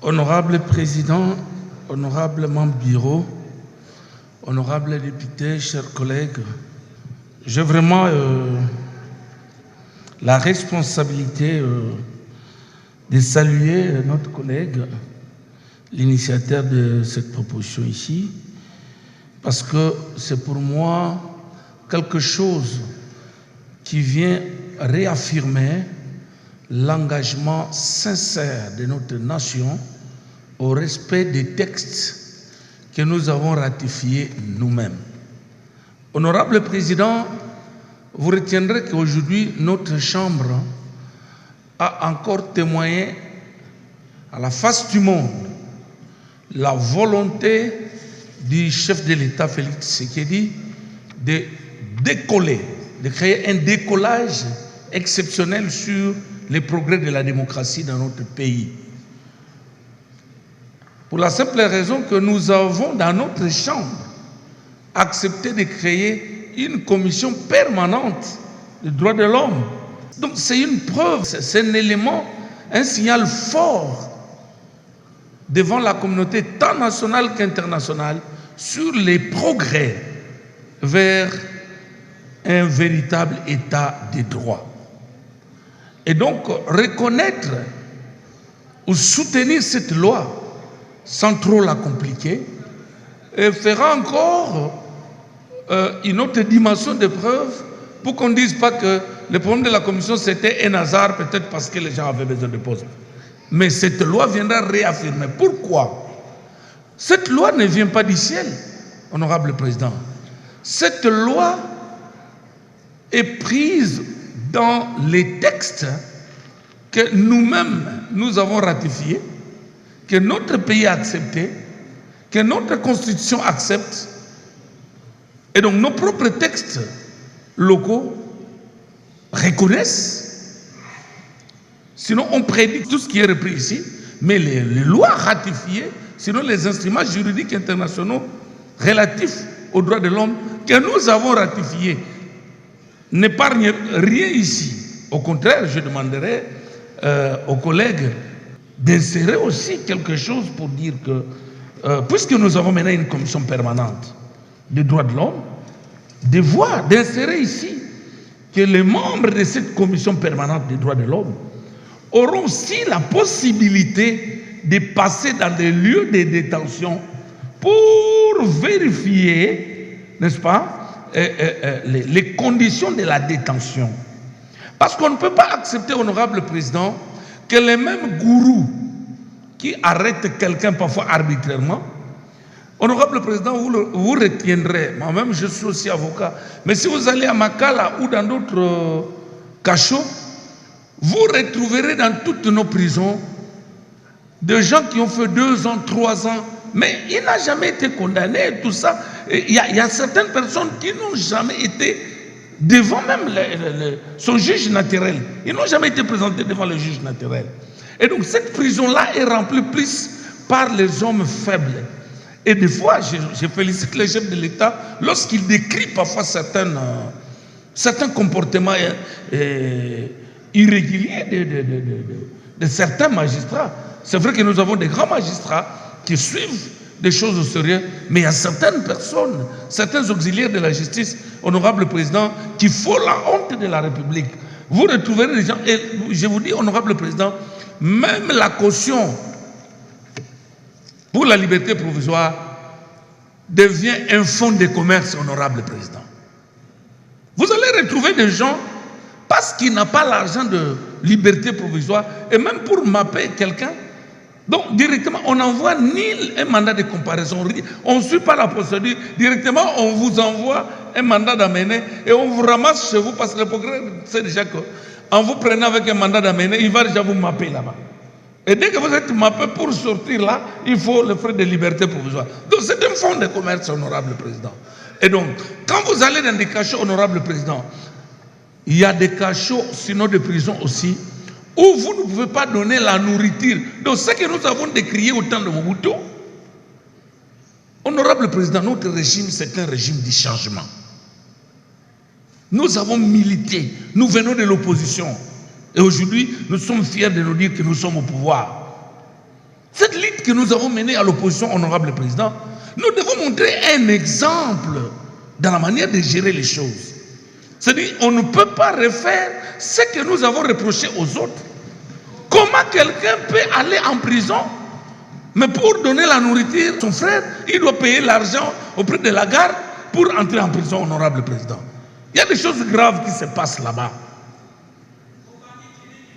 Honorable Président, honorable membre du bureau, honorable député, chers collègues, j'ai vraiment la responsabilité de saluer notre collègue, l'initiateur de cette proposition ici, parce que c'est pour moi quelque chose qui vient réaffirmer l'engagement sincère de notre nation au respect des textes que nous avons ratifiés nous-mêmes. Honorable Président, vous retiendrez qu'aujourd'hui, notre Chambre a encore témoigné à la face du monde la volonté du chef de l'État, Félix Tshisekedi, de décoller, de créer un décollage exceptionnel sur les progrès de la démocratie dans notre pays. Pour la simple raison que nous avons dans notre Chambre accepté de créer une commission permanente des droits de l'homme. Donc c'est une preuve, c'est un élément, un signal fort devant la communauté tant nationale qu'internationale sur les progrès vers un véritable état de droit. Et donc reconnaître ou soutenir cette loi sans trop la compliquer fera encore une autre dimension de preuve pour qu'on ne dise pas que le problème de la commission c'était un hasard, peut-être parce que les gens avaient besoin de postes. Mais cette loi viendra réaffirmer. Pourquoi? Cette loi ne vient pas du ciel, honorable Président. Cette loi est prise dans les textes que nous-mêmes, nous avons ratifiés, que notre pays a accepté, que notre constitution accepte. Et donc nos propres textes locaux reconnaissent. Sinon, on prédit tout ce qui est repris ici, mais les lois ratifiées, sinon les instruments juridiques internationaux relatifs aux droits de l'homme que nous avons ratifiés n'épargnent rien ici. Au contraire, je demanderai aux collègues d'insérer aussi quelque chose pour dire que, puisque nous avons maintenant une commission permanente des droits de l'homme, d'insérer ici que les membres de cette commission permanente des droits de l'homme auront aussi la possibilité de passer dans des lieux de détention pour vérifier, n'est-ce pas, les conditions de la détention. Parce qu'on ne peut pas accepter, honorable Président, que les mêmes gourous qui arrêtent quelqu'un parfois arbitrairement, honorable Président, vous retiendrez, moi-même je suis aussi avocat, mais si vous allez à Makala ou dans d'autres cachots, vous retrouverez dans toutes nos prisons des gens qui ont fait 2 ans, 3 ans, mais il n'a jamais été condamné, tout ça. Il y a certaines personnes qui n'ont jamais été devant même son juge naturel. Ils n'ont jamais été présentés devant le juge naturel. Et donc cette prison-là est remplie plus par les hommes faibles. Et des fois, je félicite les chefs de l'État lorsqu'ils décrivent parfois certains comportements irréguliers de certains magistrats. C'est vrai que nous avons des grands magistrats qui suivent des choses au sérieux, mais il y a certaines personnes, certains auxiliaires de la justice, honorable Président, qui font la honte de la République. Vous retrouverez des gens, et je vous dis, honorable Président, même la caution pour la liberté provisoire devient un fonds de commerce, honorable Président. Vous allez retrouver des gens, parce qu'il n'a pas l'argent de liberté provisoire, et même pour mapper quelqu'un, donc directement, on n'envoie ni un mandat de comparaison, on ne suit pas la procédure, directement on vous envoie un mandat d'amener et on vous ramasse chez vous parce que le progrès c'est déjà qu'en vous prenant avec un mandat d'amener, il va déjà vous mapper là-bas. Et dès que vous êtes mappé pour sortir là, il faut le frais de liberté provisoire. Donc c'est un fonds de commerce, honorable Président. Et donc, quand vous allez dans des cachots, honorable Président, il y a des cachots, sinon des prisons aussi, où vous ne pouvez pas donner la nourriture. Donc ce que nous avons décrié au temps de Mobutu, honorable Président, notre régime, c'est un régime du changement. Nous avons milité, nous venons de l'opposition. Et aujourd'hui, nous sommes fiers de nous dire que nous sommes au pouvoir. Cette lutte que nous avons menée à l'opposition, honorable président, nous devons montrer un exemple dans la manière de gérer les choses. C'est-à-dire, on ne peut pas refaire ce que nous avons reproché aux autres. Comment quelqu'un peut aller en prison, mais pour donner la nourriture à son frère, il doit payer l'argent auprès de la garde pour entrer en prison, honorable président. Il y a des choses graves qui se passent là-bas.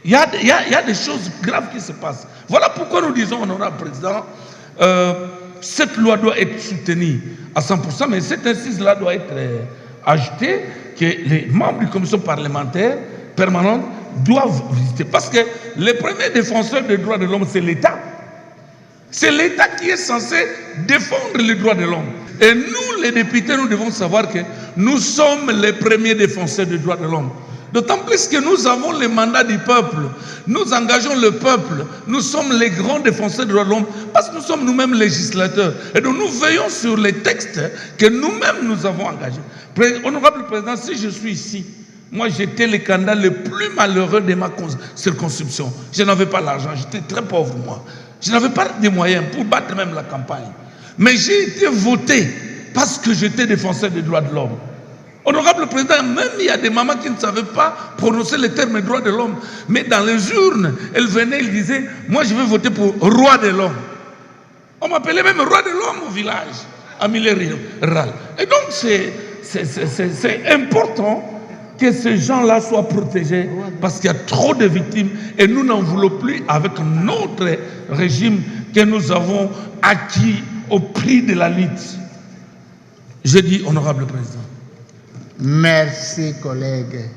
Il y a des choses graves qui se passent. Voilà pourquoi nous disons, honorable président, cette loi doit être soutenue à 100%, mais cette incise-là doit être ajoutée, que les membres du commission parlementaire permanente doivent visiter. Parce que le premier défenseur des droits de l'homme, c'est l'État. C'est l'État qui est censé défendre les droits de l'homme. Et nous, les députés, nous devons savoir que nous sommes les premiers défenseurs des droits de l'homme. D'autant plus que nous avons le mandat du peuple. Nous engageons le peuple. Nous sommes les grands défenseurs des droits de l'homme parce que nous sommes nous-mêmes législateurs. Et donc nous veillons sur les textes que nous-mêmes nous avons engagés. Honorable président, si je suis ici, moi j'étais le candidat le plus malheureux de ma circonscription. Je n'avais pas l'argent, j'étais très pauvre moi. Je n'avais pas de moyens pour battre même la campagne. Mais j'ai été voté parce que j'étais défenseur des droits de l'homme. Honorable président, même il y a des mamans qui ne savaient pas prononcer les termes droits de l'homme. Mais dans les urnes, elles venaient, elles disaient, moi je vais voter pour roi de l'homme. On m'appelait même roi de l'homme au village, à milieu rural. Et donc c'est important que ces gens-là soient protégés parce qu'il y a trop de victimes et nous n'en voulons plus avec notre régime que nous avons acquis au prix de la lutte. Je dis, honorable président. Merci, collègue.